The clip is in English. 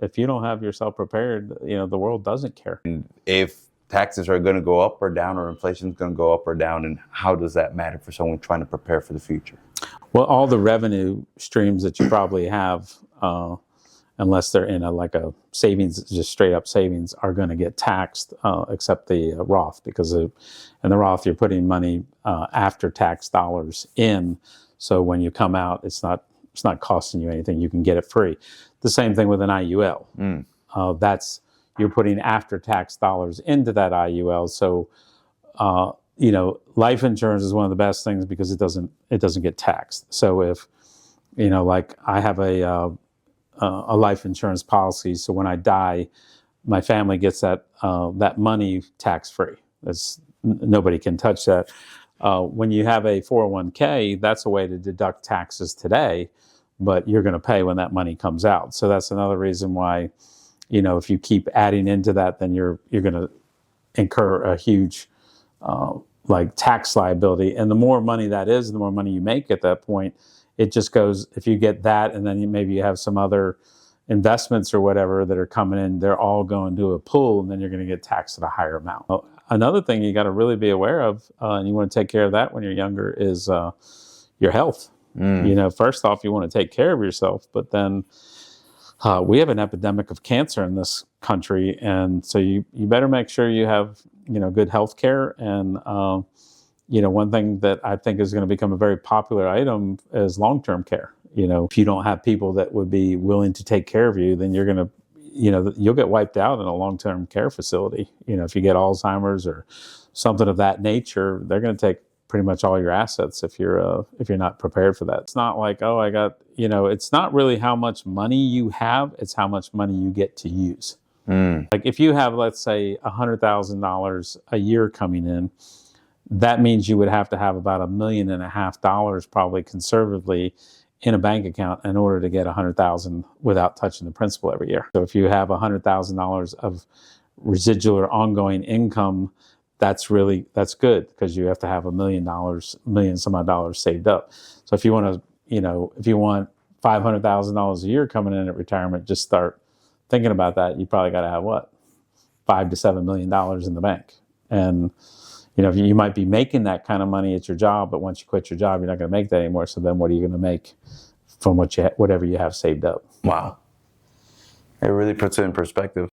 if you don't have yourself prepared, the world doesn't care. And if taxes are going to go up or down, or inflation is going to go up or down, and how does that matter for someone trying to prepare for the future? Well, all the revenue streams that you probably have, unless they're in a savings, just straight up savings, are going to get taxed, except the Roth, because in the Roth you're putting money after tax dollars in. So when you come out, it's not costing you anything. You can get it free. The same thing with an IUL. You're putting after tax dollars into that IUL. So life insurance is one of the best things because it doesn't get taxed. So if like I have a life insurance policy, so when I die, my family gets that money tax free. Nobody can touch that. When you have a 401k, that's a way to deduct taxes today, but you're going to pay when that money comes out. So that's another reason why, if you keep adding into that, then you're going to incur a huge tax liability. And the more money that is, the more money you make at that point. It just goes, if you get that, and then maybe you have some other investments or whatever that are coming in, they're all going to a pool, and then you're going to get taxed at a higher amount. Another thing you got to really be aware of, and you want to take care of that when you're younger, is your health. First off, you want to take care of yourself, but then we have an epidemic of cancer in this country, and so you better make sure you have good health care. And one thing that I think is going to become a very popular item is long-term care. If you don't have people that would be willing to take care of you, then you're going to, you'll get wiped out in a long-term care facility. If you get Alzheimer's or something of that nature, they're going to take pretty much all your assets if you're not prepared for that. It's not like, oh, I got, it's not really how much money you have, it's how much money you get to use. Like if you have, let's say, $100,000 a year coming in, that means you would have to have about $1.5 million probably conservatively in a bank account in order to get $100,000 without touching the principal every year. So if you have $100,000 of residual or ongoing income, that's good, because you have to have $1 million some odd dollars saved up. So if you want $500,000 a year coming in at retirement, just start thinking about that. You probably got to have $5 to $7 million in the bank. And you might be making that kind of money at your job, but once you quit your job, you're not going to make that anymore. So then what are you going to make from whatever you have saved up? Wow. It really puts it in perspective.